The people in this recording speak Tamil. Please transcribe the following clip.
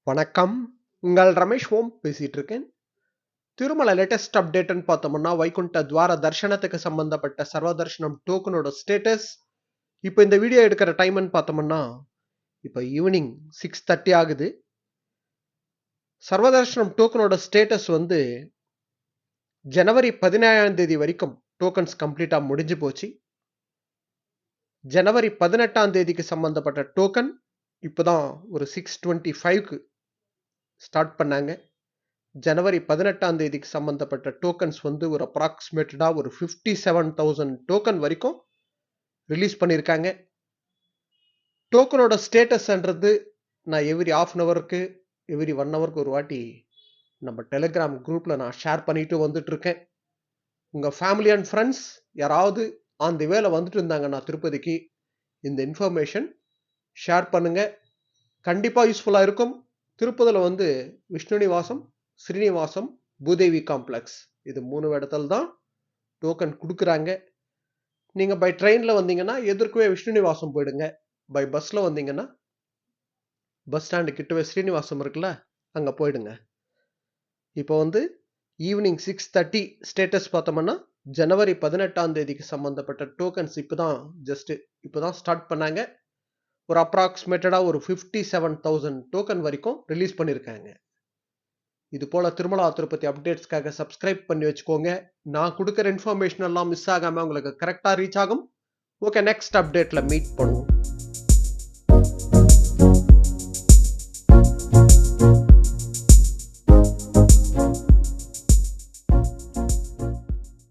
வணக்கம். உங்கள் ரமேஷ் ஓம் பேசிட்டு இருக்கேன். திருமல லேட்டஸ்ட் அப்டேட்னு பார்த்தோம்னா, வைகுண்ட துவார தர்ஷனத்துக்கு சம்பந்தப்பட்ட சர்வ தர்ஷனம் டோக்கனோட ஸ்டேட்டஸ் இப்போ இந்த வீடியோ எடுக்கிற டைம்னு பார்த்தோம்னா, இப்போ ஈவினிங் 6:30 ஆகுது. சர்வ தர்ஷனம் டோக்கனோட ஸ்டேட்டஸ் வந்து ஜனவரி 17ஆம் தேதி வரைக்கும் டோக்கன்ஸ் கம்ப்ளீட்டா முடிஞ்சு போச்சு. ஜனவரி 18ஆம் தேதிக்கு சம்பந்தப்பட்ட டோக்கன் இப்போதான் ஒரு 6:25க்கு ஸ்டார்ட் பண்ணாங்க. ஜனவரி 18ஆம் தேதிக்கு சம்பந்தப்பட்ட டோக்கன்ஸ் வந்து ஒரு அப்ராக்சிமேட்டடா ஒரு 57,000 டோக்கன் வரைக்கும் ரிலீஸ் பண்ணியிருக்காங்க. டோக்கனோட ஸ்டேட்டஸ்ன்றது நான் எவ்ரி half an hourக்கு எவ்ரி 1 hourக்கு ஒரு வாட்டி நம்ம டெலிகிராம் குரூப்ல நான் ஷேர் பண்ணிட்டு வந்துட்டு இருக்கேன். உங்க ஃபேமிலி அண்ட் ஃப்ரெண்ட்ஸ் யாராவது ஆன் தி வேல வந்துட்டு இருந்தாங்கன்னா திருப்பதிக்கு இந்த இன்ஃபர்மேஷன் ஷேர் பண்ணுங்க. கண்டிப்பா யூஸ்ஃபுல்லா இருக்கும். திருப்பதில வந்து விஷ்ணு நிவாசம், ஸ்ரீனிவாசம், பூதேவி காம்ப்ளெக்ஸ் இது 3 இடத்துல தான் டோக்கன் குடுக்குறாங்க. நீங்க பை ட்ரெயின்ல வந்தீங்கன்னா எதிர்க்கவே விஷ்ணு நிவாசம் போயிடுங்க. பை பஸ்ல வந்தீங்கன்னா பஸ் ஸ்டாண்டு கிட்டவே ஸ்ரீனிவாசம் இருக்குல்ல, அங்க போயிடுங்க. இப்போ வந்து ஈவினிங் 6:30 ஸ்டேட்டஸ் பார்த்தோம்னா, ஜனவரி 18ஆம் தேதிக்கு சம்பந்தப்பட்ட டோக்கன்ஸ் இப்பதான் ஸ்டார்ட் பண்ணாங்க. ஒரு அப்ராக்சிமேட்டடா ஒரு 57,000 டோக்கன் வரைக்கும் ரிலீஸ் பண்ணியிருக்காங்க. இது போல திருமலா திருப்பதி அப்டேட்ஸ்க்காக சப்ஸ்கிரைப் பண்ணி வச்சுக்கோங்க. நான் கொடுக்குற இன்ஃபர்மேஷன் எல்லாம் மிஸ் ஆகாம உங்களுக்கு கரெக்டா ரீச் ஆகும். ஓகே, நெக்ஸ்ட் அப்டேட்ல மீட் பண்ணுவோம்.